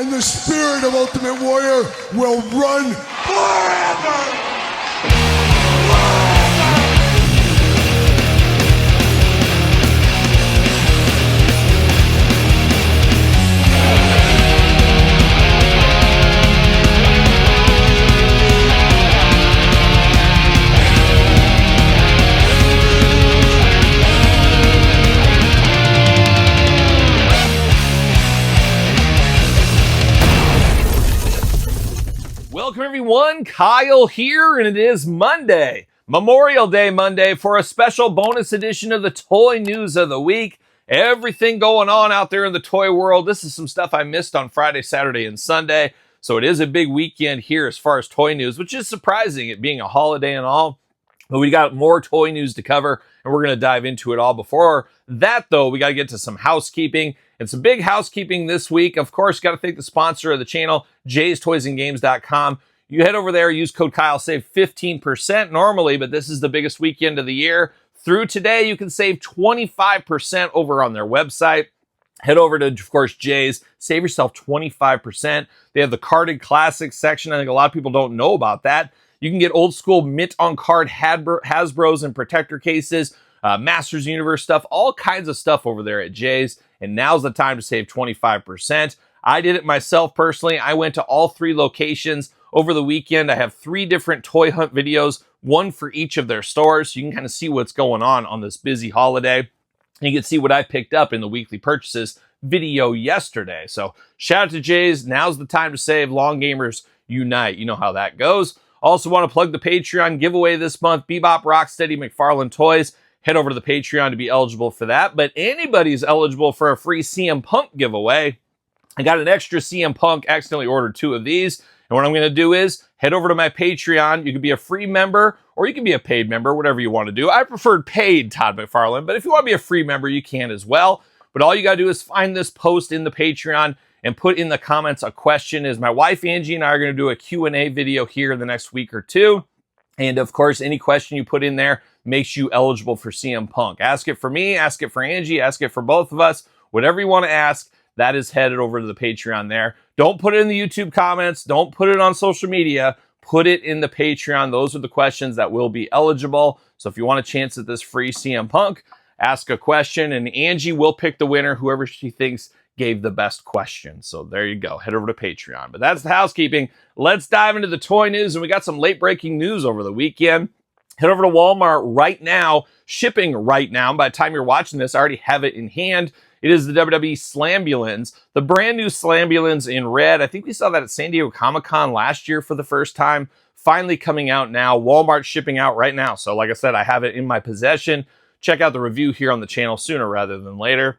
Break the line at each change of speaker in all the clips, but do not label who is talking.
and the spirit of Ultimate Warrior will run forever!
Welcome everyone, Kyle here, and it is Monday, Memorial Day Monday, for a special bonus edition of the Toy News of the Week. Everything going on out there in the toy world. This is some stuff I missed on Friday, Saturday, and Sunday, so it is a big weekend here as far as toy news, which is surprising, it being a holiday and all. But we got more toy news to cover, and we're going to dive into it all. Before that, though, we got to get to some housekeeping. And some big housekeeping this week. Of course, got to thank the sponsor of the channel, jaystoysandgames.com. You head over there, use code Kyle, save 15% normally, but this is the biggest weekend of the year. Through today, you can save 25% over on their website. Head over to, of course, Jay's. Save yourself 25%. They have the carded classics section. I think a lot of people don't know about that. You can get old school mint on card Hasbros and protector cases, Masters Universe stuff, all kinds of stuff over there at Jay's. And now's the time to save 25%. I did it myself personally. I went to all three locations over the weekend. I have 3 different toy hunt videos, one for each of their stores. So you can kind of see what's going on this busy holiday. And you can see what I picked up in the weekly purchases video yesterday. So shout out to Jay's. Now's the time to save. Long gamers unite. You know how that goes. Also want to plug the Patreon giveaway this month. Bebop, Rocksteady, McFarlane Toys. Head over to the Patreon to be eligible for that. But anybody's eligible for a free CM Punk giveaway. I got an extra CM Punk, accidentally ordered 2 of these. And what I'm going to do is head over to my Patreon. You can be a free member or you can be a paid member, whatever you want to do. I preferred paid, Todd McFarlane, but if you want to be a free member, you can as well. But all you got to do is find this post in the Patreon and put in the comments a question. As my wife Angie and I are going to do a Q&A video here in the next week or 2. And of course, any question you put in there makes you eligible for CM Punk. Ask it for me, ask it for Angie, ask it for both of us. Whatever you want to ask, that is headed over to the Patreon there. Don't put it in the YouTube comments. Don't put it on social media. Put it in the Patreon. Those are the questions that will be eligible. So if you want a chance at this free CM Punk, ask a question, and Angie will pick the winner, whoever she thinks gave the best question. So there you go. Head over to Patreon. But that's the housekeeping. Let's dive into the toy news, and we got some late breaking news over the weekend. Head over to Walmart right now, shipping right now. By the time you're watching this, I already have it in hand. It is the WWE Slambulance, the brand new Slambulance in red. I think we saw that at San Diego Comic-Con last year for the first time. Finally coming out now. Walmart shipping out right now. So like I said, I have it in my possession. Check out the review here on the channel sooner rather than later.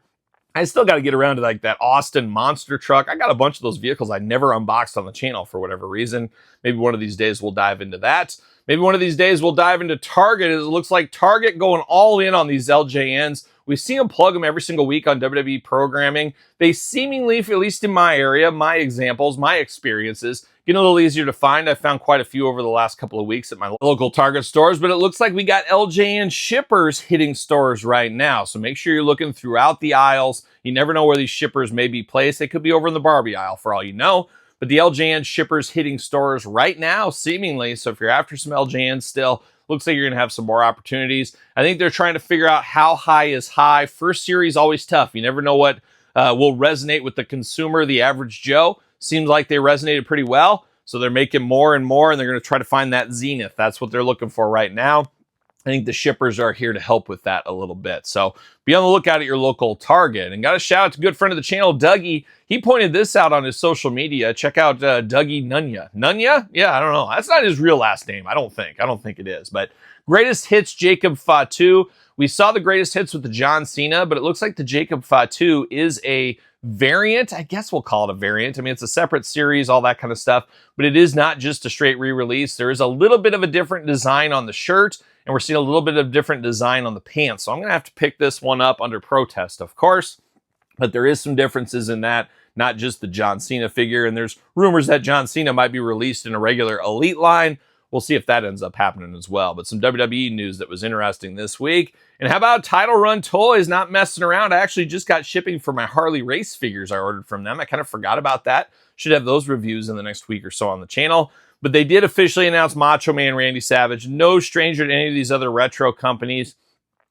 I still got to get around to like that Austin monster truck. I got a bunch of those vehicles I never unboxed on the channel for whatever reason. Maybe one of these days we'll dive into that. Maybe one of these days we'll dive into Target. It looks like Target going all in on these LJNs. We see them plug them every single week on WWE programming. They seemingly, at least in my area, my examples, my experiences, get a little easier to find. I found quite a few over the last couple of weeks at my local Target stores, but it looks like we got LJN shippers hitting stores right now. So make sure you're looking throughout the aisles. You never know where these shippers may be placed. They could be over in the Barbie aisle for all you know. But the LJN shippers hitting stores right now, seemingly. So if you're after some LJNs still, looks like you're going to have some more opportunities. I think they're trying to figure out how high is high. First series always tough. You never know what will resonate with the consumer, the average Joe. Seems like they resonated pretty well. So they're making more and more, and they're going to try to find that zenith. That's what they're looking for right now. I think the shippers are here to help with that a little bit. So be on the lookout at your local Target. And got a shout out to a good friend of the channel, Dougie. He pointed this out on his social media. Check out Dougie Nunya. Nunya? Yeah, I don't know. That's not his real last name, I don't think. I don't think it is. But Greatest Hits Jacob Fatu. We saw the Greatest Hits with the John Cena, but it looks like the Jacob Fatu is a variant. I guess we'll call it a variant. I mean, it's a separate series, all that kind of stuff. But it is not just a straight re-release. There is a little bit of a different design on the shirt, and we're seeing a little bit of different design on the pants. So I'm going to have to pick this one up under protest, of course. But there is some differences in that, not just the John Cena figure. And there's rumors that John Cena might be released in a regular Elite line. we'll see if that ends up happening as well. But some WWE news that was interesting this week. And how about Title Run Toys not messing around? I actually just got shipping for my Harley race figures I ordered from them. I kind of forgot about that. Should have those reviews in the next week or so on the channel. But they did officially announce Macho Man Randy Savage. No stranger to any of these other retro companies.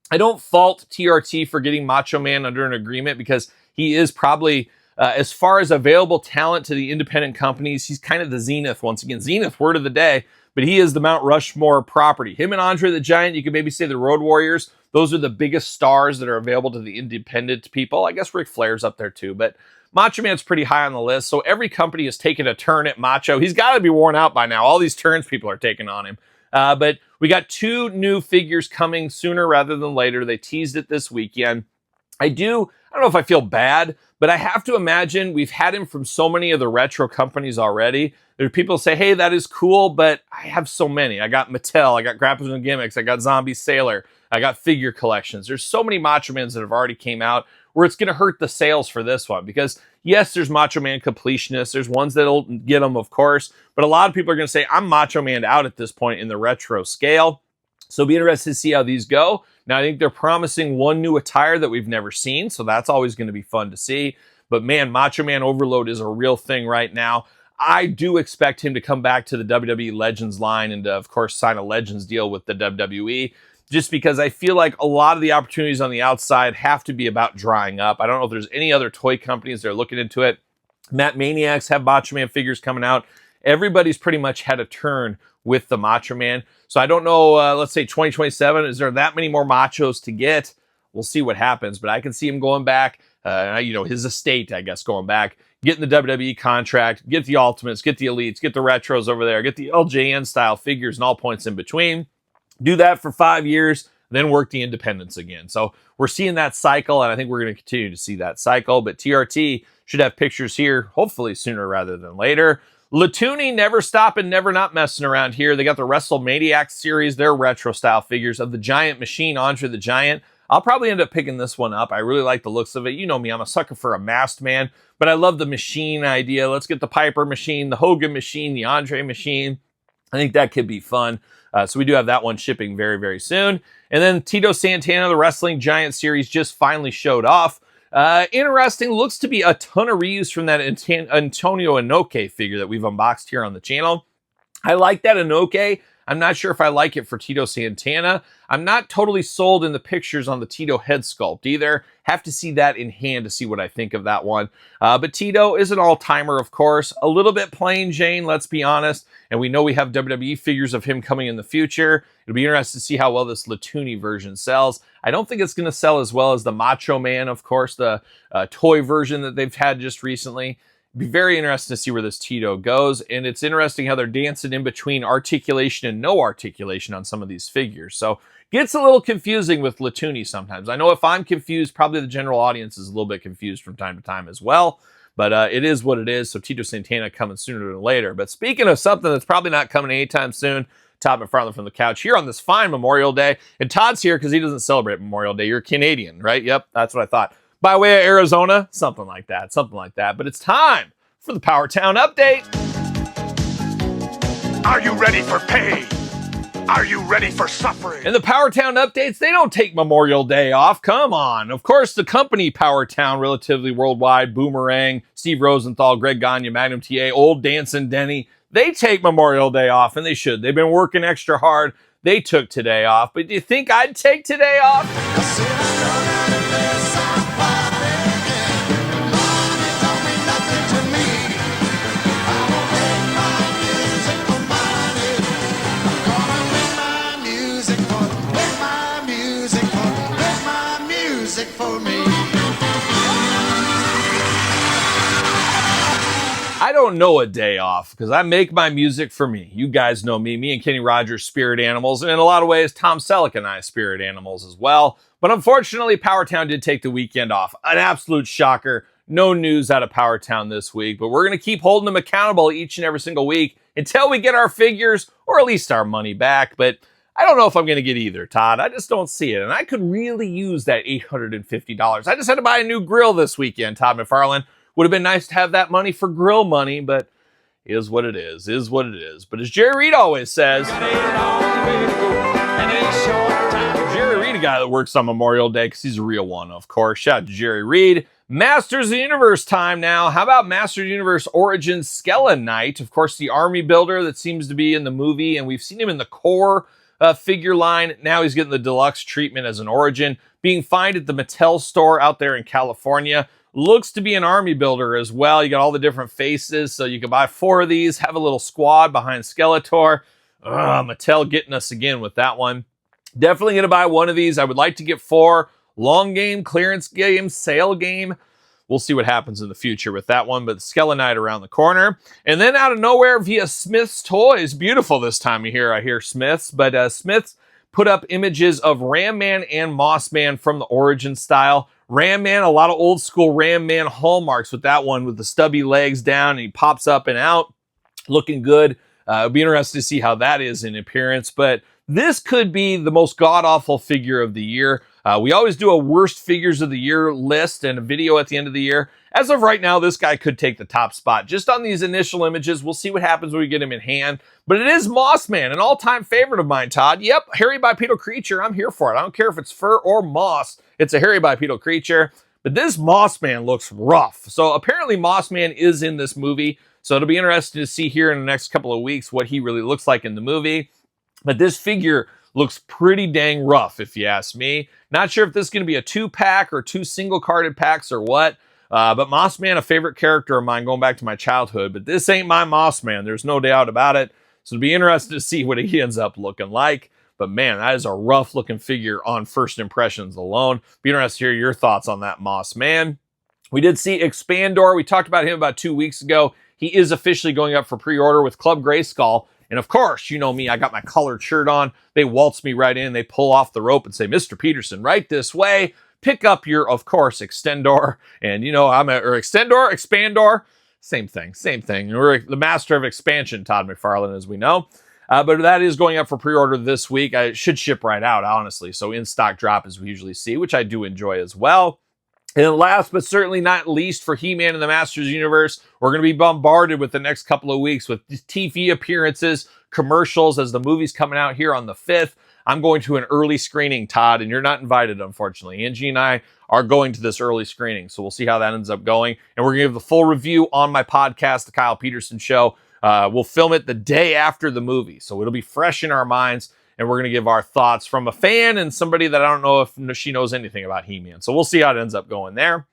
I don't fault TRT for getting Macho Man under an agreement because he is probably, as far as available talent to the independent companies, he's kind of the Zenith. Once again, Zenith, word of the day. But he is the Mount Rushmore property. Him and Andre the Giant, you could maybe say the Road Warriors. Those are the biggest stars that are available to the independent people. I guess Ric Flair's up there too, but Macho Man's pretty high on the list. So every company has taken a turn at Macho. He's got to be worn out by now. All these turns people are taking on him. But we got 2 new figures coming sooner rather than later. They teased it this weekend. I don't know if I feel bad, but I have to imagine we've had him from so many of the retro companies already. There are people who say, hey, that is cool, but I have so many. I got Mattel, I got Grapplers and Gimmicks, I got Zombie Sailor, I got figure collections. There's so many Macho Mans that have already came out where it's going to hurt the sales for this one. Because yes, there's Macho Man completionists. There's ones that'll get them, of course. But a lot of people are going to say, I'm Macho Man out at this point in the retro scale. So be interested to see how these go. Now, I think they're promising one new attire that we've never seen. So that's always going to be fun to see. But man, Macho Man overload is a real thing right now. I do expect him to come back to the WWE Legends line and, of course, sign a Legends deal with the WWE. Just because I feel like a lot of the opportunities on the outside have to be about drying up. I don't know if there's any other toy companies that are looking into it. Matt Maniacs have Macho Man figures coming out. Everybody's pretty much had a turn with the Macho Man. So I don't know, let's say 2027, is there that many more Machos to get? We'll see what happens, but I can see him going back, his estate, I guess, going back, getting the WWE contract, get the Ultimates, get the Elites, get the Retros over there, get the LJN style figures and all points in between. Do that for 5 years, then work the independents again. So we're seeing that cycle, and I think we're going to continue to see that cycle. But TRT should have pictures here, hopefully sooner rather than later. Latoony never stopping, never not messing around here. They got the WrestleManiac series, their retro style figures of the Giant Machine, Andre the Giant. I'll probably end up picking this one up. I really like the looks of it. You know me, I'm a sucker for a masked man, but I love the machine idea. Let's get the Piper machine, the Hogan machine, the Andre machine. I think that could be fun. So we do have that one shipping very, very soon. And then Tito Santana, the Wrestling Giant series, just finally showed off. Interesting. Looks to be a ton of reuse from that Antonio Inoki figure that we've unboxed here on the channel. I like that Inoki. I'm not sure if I like it for Tito Santana. I'm not totally sold in the pictures on the Tito head sculpt either. Have to see that in hand to see what I think of that one. But Tito is an all-timer, of course. A little bit plain Jane, let's be honest. And we know we have WWE figures of him coming in the future. It'll be interesting to see how well this Latoony version sells. I don't think it's going to sell as well as the Macho Man, of course, the toy version that they've had just recently. Be very interesting to see where this Tito goes, and it's interesting how they're dancing in between articulation and no articulation on some of these figures. So gets a little confusing with Latoony sometimes. I know if I'm confused, probably the general audience is a little bit confused from time to time as well, but it is what it is. So Tito Santana coming sooner than later. But speaking of something that's probably not coming anytime soon, Todd McFarlane from the couch here on this fine Memorial Day, and Todd's here because he doesn't celebrate Memorial Day. You're Canadian, right? Yep, that's what I thought. By way of Arizona, something like that. But it's time for the Power Town Update.
Are you ready for pain? Are you ready for suffering?
And the Power Town Updates, they don't take Memorial Day off. Come on. Of course, the company Power Town, relatively worldwide, Boomerang, Steve Rosenthal, Greg Gagne, Magnum TA, Old Dancin' Denny, they take Memorial Day off, and they should. They've been working extra hard. They took today off. But do you think I'd take today off? I don't know a day off because I make my music for me. You guys know me. Me and Kenny Rogers, spirit animals. And in a lot of ways, Tom Selleck and I, spirit animals as well. But unfortunately, Powertown did take the weekend off. An absolute shocker. No news out of Powertown this week. But we're going to keep holding them accountable each and every single week until we get our figures or at least our money back. But I don't know if I'm going to get either, Todd. I just don't see it. And I could really use that $850. I just had to buy a new grill this weekend, Todd McFarlane. Would have been nice to have that money for grill money, but is what it is what it is. But as Jerry Reed always says, Jerry Reed, a guy that works on Memorial Day because he's a real one, of course. Shout out to Jerry Reed. Masters of the Universe time now. How about Masters of the Universe Origins Skella Knight? Of course, the army builder that seems to be in the movie, and we've seen him in the core figure line. Now he's getting the deluxe treatment as an Origin. Being found at the Mattel store out there in California. Looks to be an army builder as well. You got all the different faces, so you can buy 4 of these, have a little squad behind Skeletor. Mattel getting us again with that one. Definitely going to buy one of these. I would like to get 4. Long game, clearance game, sale game. We'll see what happens in the future with that one, but the Skella Knight around the corner. And then out of nowhere via Smith's Toys. Beautiful this time of year, I hear Smith's. But Smith's put up images of Ram Man and Moss Man from the Origin style. Ram Man, a lot of old school Ram Man hallmarks with that one with the stubby legs down and he pops up and out. Looking good. It'll be interesting to see how that is in appearance. But this could be the most god-awful figure of the year. We always do a worst figures of the year list and a video at the end of the year. As of right now, this guy could take the top spot. Just on these initial images, we'll see what happens when we get him in hand. But it is Moss Man, an all-time favorite of mine, Todd. Yep, hairy bipedal creature. I'm here for it. I don't care if it's fur or moss. It's a hairy bipedal creature. But this Moss Man looks rough. So apparently Moss Man is in this movie. So it'll be interesting to see here in the next couple of weeks what he really looks like in the movie. But this figure looks pretty dang rough, if you ask me. Not sure if this is going to be a 2-pack or 2 single-carded packs or what. But Moss Man, a favorite character of mine going back to my childhood. But this ain't my Moss Man. There's no doubt about it. So it'll be interesting to see what he ends up looking like. But man, that is a rough-looking figure on first impressions alone. Be interested to hear your thoughts on that Moss Man. We did see Expandor. We talked about him about 2 weeks ago. He is officially going up for pre-order with Club Grayskull. And of course, you know me, I got my colored shirt on. They waltz me right in. They pull off the rope and say, Mr. Peterson, right this way. Pick up your, of course, Extendor. And you know, Expandor. Same thing. We're the master of expansion, Todd McFarlane, as we know. But that is going up for pre-order this week. It should ship right out, honestly. So in-stock drop as we usually see, which I do enjoy as well. And then last but certainly not least for He-Man and the Masters Universe, we're going to be bombarded with the next couple of weeks with TV appearances, commercials as the movie's coming out here on the 5th. I'm going to an early screening, Todd, and you're not invited, unfortunately. Angie and I are going to this early screening, so we'll see how that ends up going. And we're going to give the full review on my podcast, The Kyle Peterson Show. We'll film it the day after the movie, so it'll be fresh in our minds. And we're going to give our thoughts from a fan and somebody that I don't know if she knows anything about He-Man. So we'll see how it ends up going there.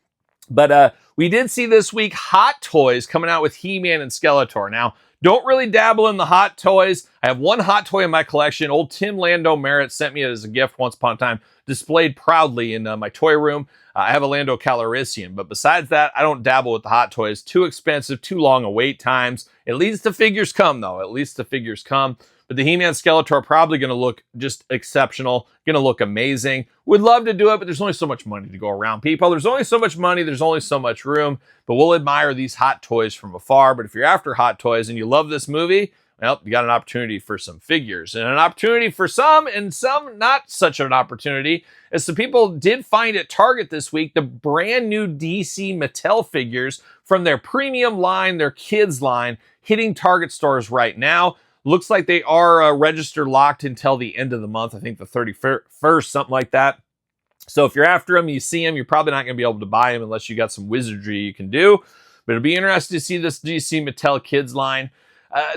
But we did see this week Hot Toys coming out with He-Man and Skeletor. Now, don't really dabble in the Hot Toys. I have one Hot Toy in my collection. Old Tim Lando Merritt sent me it as a gift once upon a time, displayed proudly in my toy room. I have a Lando Calrissian. But besides that, I don't dabble with the Hot Toys. Too expensive, too long a wait times. At least the figures come, though. At least the figures come. But the He-Man Skeletor are probably going to look just exceptional, going to look amazing. Would love to do it, but there's only so much money to go around, people. There's only so much money, there's only so much room, but we'll admire these Hot Toys from afar. But if you're after Hot Toys and you love this movie, well, you got an opportunity for some figures. And an opportunity for some, and some not such an opportunity, as some people did find at Target this week the brand new DC Mattel figures from their premium line, their kids line, hitting Target stores right now. Looks like they are registered locked until the end of the month. I think the 31st, something like that. So if you're after them, you see them, you're probably not going to be able to buy them unless you got some wizardry you can do. But it'll be interesting to see this DC Mattel Kids line.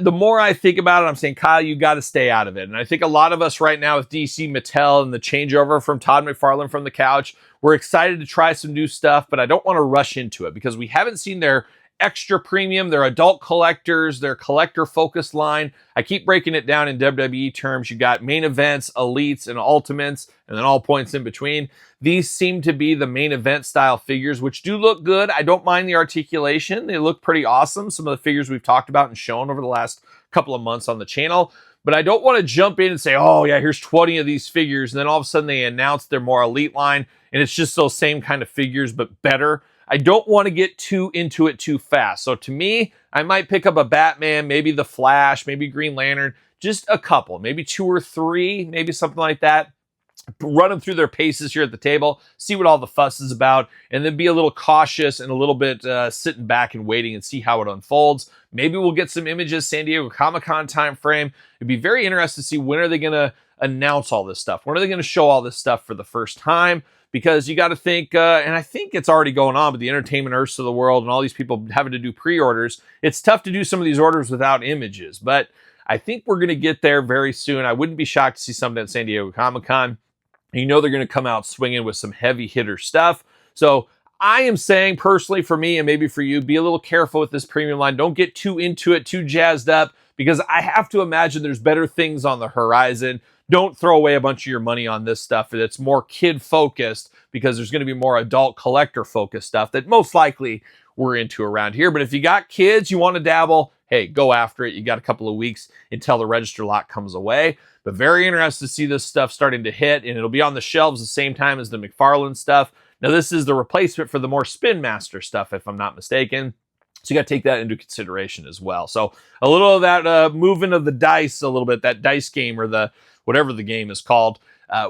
The more I think about it, I'm saying, Kyle, you got to stay out of it. And I think a lot of us right now with DC Mattel and the changeover from Todd McFarlane from the couch, we're excited to try some new stuff, but I don't want to rush into it because we haven't seen their extra premium, their adult collectors, their collector focused line. I keep breaking it down in WWE terms. You got main events, elites, and ultimates, and then all points in between. These seem to be the main event style figures, which do look good. I don't mind the articulation. They look pretty awesome. Some of the figures we've talked about and shown over the last couple of months on the channel. But I don't want to jump in and say, oh yeah, here's 20 of these figures. And then all of a sudden they announce their more elite line and it's just those same kind of figures, but better. I don't want to get too into it too fast. So to me, I might pick up a Batman, maybe the Flash, maybe Green Lantern, just a couple, maybe 2 or 3, maybe something like that. run them through their paces here at the table, see what all the fuss is about, and then be a little cautious and a little bit sitting back and waiting and see how it unfolds. Maybe we'll get some images, San Diego Comic-Con time frame. It'd be very interesting to see when are they going to announce all this stuff? When are they going to show all this stuff for the first time? Because you got to think, and I think it's already going on, but the Entertainment Earths of the world and all these people having to do pre-orders, it's tough to do some of these orders without images. But I think we're going to get there very soon. I wouldn't be shocked to see something at San Diego Comic-Con. You know they're going to come out swinging with some heavy hitter stuff. So I am saying personally for me and maybe for you, be a little careful with this premium line. Don't get too into it, too jazzed up, because I have to imagine there's better things on the horizon. Don't throw away a bunch of your money on this stuff that's more kid focused, because there's going to be more adult collector focused stuff that most likely we're into around here. But if you got kids, you want to dabble, hey, go after it. You got a couple of weeks until the register lot comes away. But very interested to see this stuff starting to hit, and it'll be on the shelves the same time as the McFarlane stuff. Now, this is the replacement for the more Spin Master stuff, if I'm not mistaken. So you got to take that into consideration as well. So a little of that moving of the dice a little bit, that dice game or the whatever the game is called,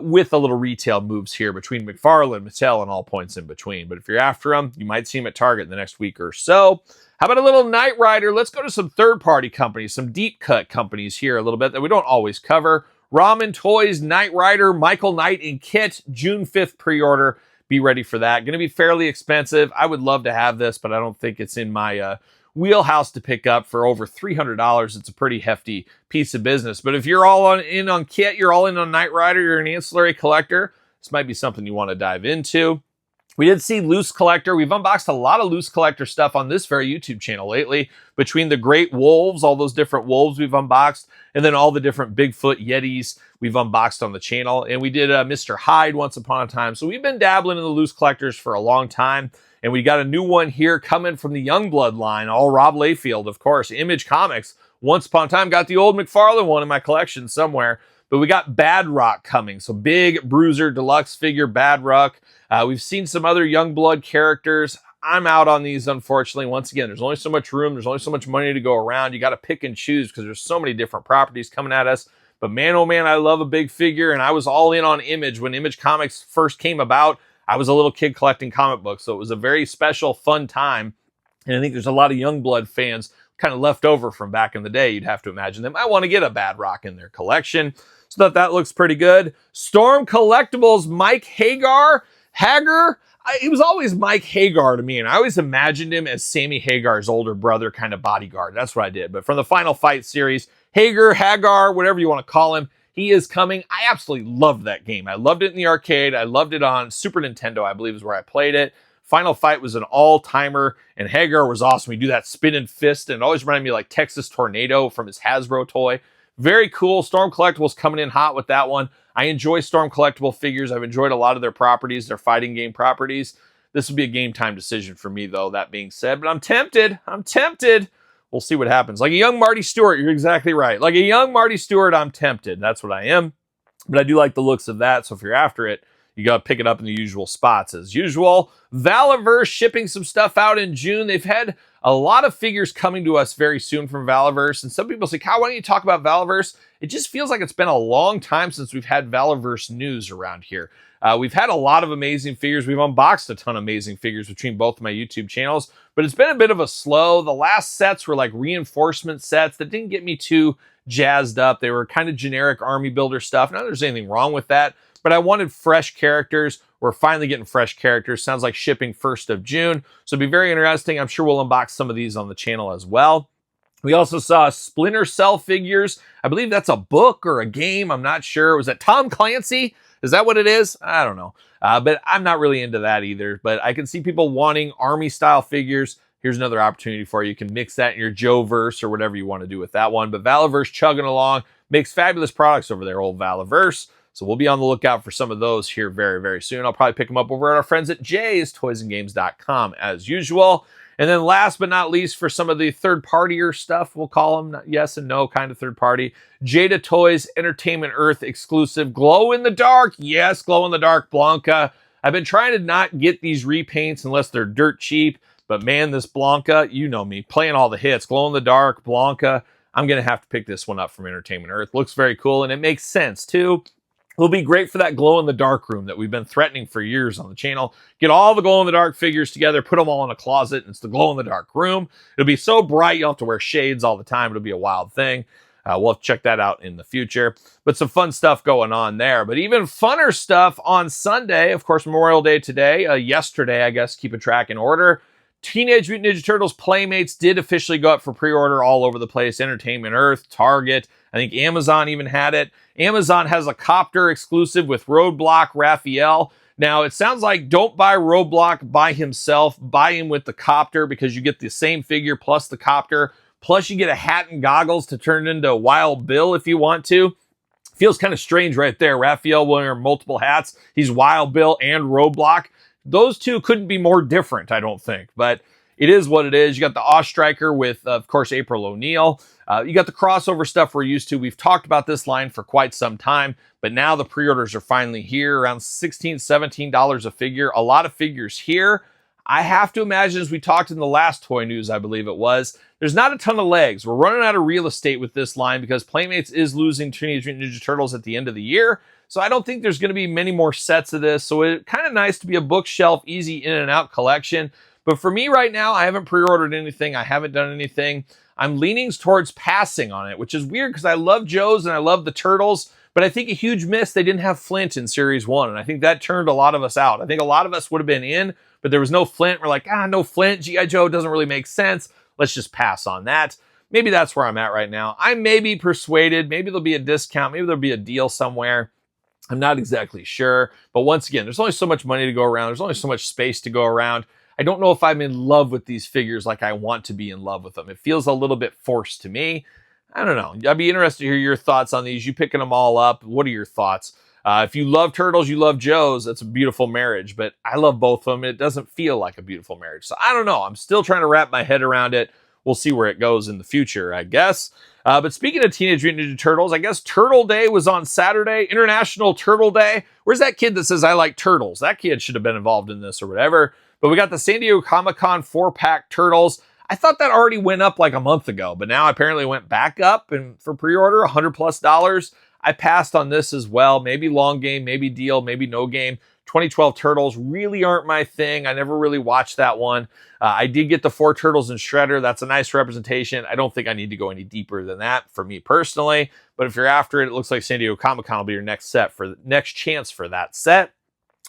with a little retail moves here between McFarlane, Mattel, and all points in between. But if you're after them, you might see them at Target in the next week or so. How about a little Knight Rider? Let's go to some third-party companies, some deep-cut companies here a little bit that we don't always cover. Ramen Toys, Knight Rider, Michael Knight and Kit, June 5th pre-order. Be ready for that. Going to be fairly expensive. I would love to have this, but I don't think it's in my wheelhouse to pick up for over $300. It's a pretty hefty piece of business. But if you're all in on Kit, you're all in on Knight Rider, you're an ancillary collector, this might be something you want to dive into. We did see Loose Collector. We've unboxed a lot of Loose Collector stuff on this very YouTube channel lately. Between the great wolves, all those different wolves we've unboxed, and then all the different Bigfoot Yetis we've unboxed on the channel. And we did Mr. Hyde once upon a time. So we've been dabbling in the Loose Collectors for a long time. And we got a new one here coming from the Youngblood line, all Rob Liefeld, of course. Image Comics, once upon a time, got the old McFarlane one in my collection somewhere. But we got Bad Rock coming. So big Bruiser Deluxe figure, Bad Rock. We've seen some other Youngblood characters. I'm out on these, unfortunately. Once again, there's only so much room. There's only so much money to go around. You got to pick and choose because there's so many different properties coming at us. But man, oh man, I love a big figure. And I was all in on Image. When Image Comics first came about, I was a little kid collecting comic books. So it was a very special, fun time. And I think there's a lot of Youngblood fans kind of left over from back in the day. You'd have to imagine them. I want to get a Bad Rock in their collection. So that looks pretty good. Storm Collectibles, Mike Hagar. He was always Mike Hagar to me, and I always imagined him as Sammy Hagar's older brother, kind of bodyguard. That's what I did. But from the Final Fight series, Hagar, whatever you want to call him, he is coming. I absolutely loved that game. I loved it in the arcade. I loved it on Super Nintendo, I believe is where I played it. Final Fight was an all-timer, and Hagar was awesome. He do that spinning fist, and it always reminded me of like Texas Tornado from his Hasbro toy. Very cool. Storm Collectibles coming in hot with that one. I enjoy Storm Collectible figures. I've enjoyed a lot of their properties, their fighting game properties. This would be a game time decision for me, though, that being said. But I'm tempted. We'll see what happens. Like a young Marty Stewart, you're exactly right. Like a young Marty Stewart, I'm tempted. That's what I am. But I do like the looks of that. So if you're after it, you got to pick it up in the usual spots. As usual, Valaverse shipping some stuff out in June. They've had a lot of figures coming to us very soon from Valaverse. And some people say, Kyle, why don't you talk about Valaverse? It just feels like it's been a long time since we've had Valaverse news around here. We've had a lot of amazing figures. We've unboxed a ton of amazing figures between both of my YouTube channels, but it's been a bit of a slow. The last sets were like reinforcement sets that didn't get me too jazzed up. They were kind of generic army builder stuff. Not that there's anything wrong with that, but I wanted fresh characters. We're finally getting fresh characters. Sounds like shipping 1st of June. So it'll be very interesting. I'm sure we'll unbox some of these on the channel as well. We also saw Splinter Cell figures. I believe that's a book or a game. I'm not sure. Was that Tom Clancy? Is that what it is? I don't know. But I'm not really into that either. But I can see people wanting army-style figures. Here's another opportunity for you. You can mix that in your Joe-verse or whatever you want to do with that one. But Valaverse chugging along. Makes fabulous products over there, old Valaverse. So we'll be on the lookout for some of those here very, very soon. I'll probably pick them up over at our friends at Jay'sToysAndGames.com as usual. And then last but not least, for some of the third-partier stuff, we'll call them yes and no kind of third-party, Jada Toys Entertainment Earth exclusive glow-in-the-dark. Yes, glow-in-the-dark Blanca. I've been trying to not get these repaints unless they're dirt cheap. But man, this Blanca, you know me, playing all the hits. Glow-in-the-dark, Blanca. I'm going to have to pick this one up from Entertainment Earth. Looks very cool, and it makes sense, too. It'll be great for that glow-in-the-dark room that we've been threatening for years on the channel. Get all the glow-in-the-dark figures together, put them all in a closet, and it's the glow-in-the-dark room. It'll be so bright, you'll have to wear shades all the time. It'll be a wild thing. We'll have to check that out in the future. But some fun stuff going on there. But even funner stuff on Sunday, of course, Memorial Day today. Yesterday, I guess, keep a track in order. Teenage Mutant Ninja Turtles Playmates did officially go up for pre-order all over the place. Entertainment Earth, Target, I think Amazon even had it. Amazon has a copter exclusive with Roadblock Raphael. Now, it sounds like don't buy Roadblock by himself. Buy him with the copter because you get the same figure plus the copter. Plus, you get a hat and goggles to turn into Wild Bill if you want to. Feels kind of strange right there. Raphael wearing multiple hats. He's Wild Bill and Roadblock. Those two couldn't be more different, I don't think. But it is what it is. You got the Ostriker with, of course, April O'Neil. You got the crossover stuff we're used to. We've talked about this line for quite some time, but now the pre-orders are finally here, around $16, $17 a figure. A lot of figures here. I have to imagine, as we talked in the last Toy News, I believe it was, there's not a ton of legs. We're running out of real estate with this line because Playmates is losing Teenage Mutant Ninja Turtles at the end of the year. So I don't think there's going to be many more sets of this. So it's kind of nice to be a bookshelf, easy in and out collection. But for me right now, I haven't pre-ordered anything. I haven't done anything. I'm leaning towards passing on it, which is weird because I love Joe's and I love the Turtles. But I think a huge miss, they didn't have Flint in Series 1. And I think that turned a lot of us out. I think a lot of us would have been in, but there was no Flint. We're like, no Flint. G.I. Joe doesn't really make sense. Let's just pass on that. Maybe that's where I'm at right now. I may be persuaded. Maybe there'll be a discount. Maybe there'll be a deal somewhere. I'm not exactly sure. But once again, there's only so much money to go around. There's only so much space to go around. I don't know if I'm in love with these figures like I want to be in love with them. It feels a little bit forced to me. I don't know. I'd be interested to hear your thoughts on these. You picking them all up. What are your thoughts? If you love Turtles, you love Joe's, that's a beautiful marriage. But I love both of them. It doesn't feel like a beautiful marriage. So I don't know. I'm still trying to wrap my head around it. We'll see where it goes in the future, I guess. But speaking of Teenage Mutant Ninja Turtles, I guess Turtle Day was on Saturday. International Turtle Day. Where's that kid that says, I like turtles? That kid should have been involved in this or whatever. But we got the San Diego Comic-Con 4-pack Turtles. I thought that already went up like a month ago, but now apparently went back up and for pre-order, $100+. I passed on this as well. Maybe long game, maybe deal, maybe no game. 2012 Turtles really aren't my thing. I never really watched that one. I did get the 4 Turtles in Shredder. That's a nice representation. I don't think I need to go any deeper than that for me personally. But if you're after it, it looks like San Diego Comic-Con will be your next chance for that set.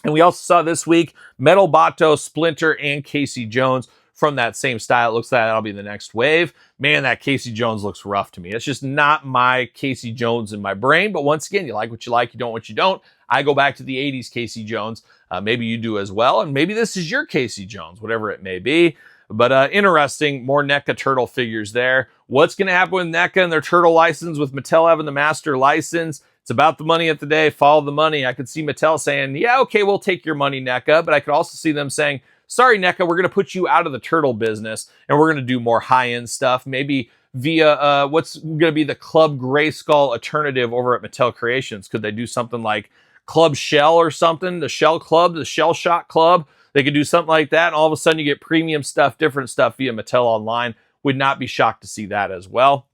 And we also saw this week Metal Bato, Splinter, and Casey Jones from that same style. It looks like that'll be the next wave. Man, that Casey Jones looks rough to me. It's just not my Casey Jones in my brain. But once again, you like what you like, you don't what you don't. I go back to the 80s Casey Jones. Maybe you do as well. And maybe this is your Casey Jones, whatever it may be. But interesting, more NECA turtle figures there. What's going to happen with NECA and their turtle license with Mattel having the master license? It's about the money at the day. Follow the money. I could see Mattel saying, yeah, okay, we'll take your money, NECA. But I could also see them saying, sorry, NECA, we're going to put you out of the turtle business and we're going to do more high-end stuff. Maybe via what's going to be the Club Grayskull alternative over at Mattel Creations. Could they do something like Club Shell or something? The Shell Club, the Shell Shock Club. They could do something like that. And all of a sudden you get premium stuff, different stuff via Mattel Online. Would not be shocked to see that as well.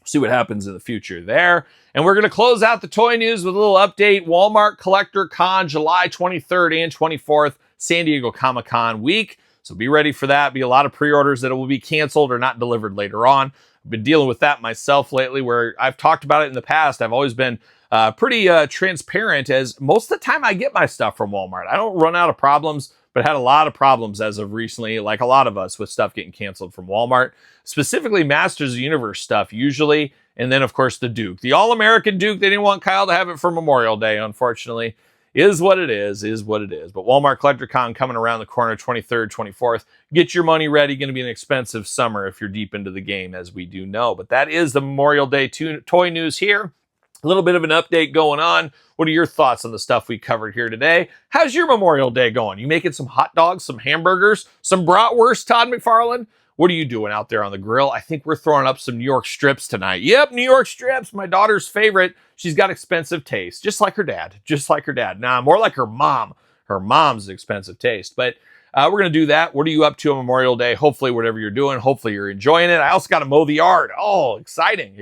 See what happens in the future there. And we're going to close out the toy news with a little update. Walmart Collector Con, July 23rd and 24th, San Diego Comic-Con week. So be ready for that. Be a lot of pre-orders that will be canceled or not delivered later on. I've been dealing with that myself lately where I've talked about it in the past. I've always been pretty transparent as most of the time I get my stuff from Walmart. I don't run out of problems, but had a lot of problems as of recently, like a lot of us, with stuff getting canceled from Walmart. Specifically Masters of the Universe stuff usually. And then, of course, the Duke. The All-American Duke, they didn't want Kyle to have it for Memorial Day, unfortunately. Is what it is what it is. But Walmart Collector Con coming around the corner, 23rd, 24th. Get your money ready. Going to be an expensive summer if you're deep into the game, as we do know. But that is the Memorial Day toy news here. A little bit of an update going on. What are your thoughts on the stuff we covered here today? How's your Memorial Day going? You making some hot dogs, some hamburgers, some bratwurst, Todd McFarlane? What are you doing out there on the grill? I think we're throwing up some New York strips tonight. Yep, New York strips, my daughter's favorite. She's got expensive taste, just like her dad. Nah, more like her mom. Her mom's expensive taste. But we're going to do that. What are you up to on Memorial Day? Hopefully, whatever you're doing, hopefully you're enjoying it. I also got to mow the yard. Oh, exciting.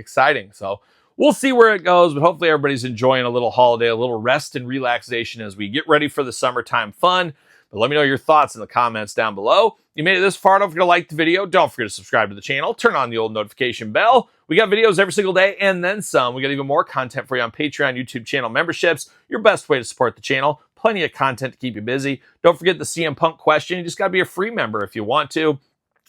So We'll see where it goes, but hopefully everybody's enjoying a little holiday, a little rest and relaxation as we get ready for the summertime fun. But let me know your thoughts in the comments down below. You made it this far, don't forget to like the video. Don't forget to subscribe to the channel. Turn on the old notification bell. We got videos every single day and then some. We got even more content for you on Patreon, YouTube channel memberships. Your best way to support the channel. Plenty of content to keep you busy. Don't forget the CM Punk question. You just got to be a free member if you want to.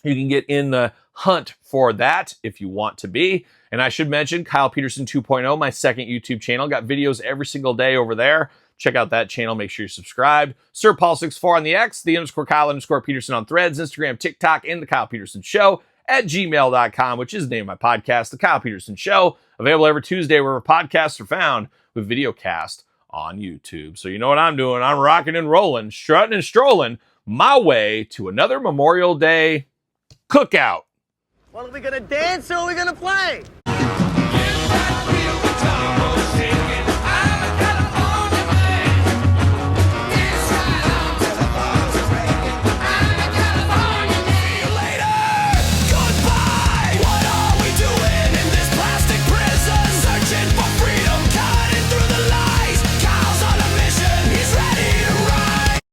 You can get in the hunt for that if you want to be. And I should mention Kyle Peterson 2.0, my second YouTube channel. Got videos every single day over there. Check out that channel. Make sure you're subscribed. Sir Paul64 on the X, _Kyle_Peterson on Threads, Instagram, TikTok, and The Kyle Peterson Show at gmail.com, which is the name of my podcast, The Kyle Peterson Show. Available every Tuesday wherever podcasts are found with video cast on YouTube. So you know what I'm doing. I'm rocking and rolling, strutting and strolling my way to another Memorial Day cookout.
Well, are we gonna dance or are we gonna play?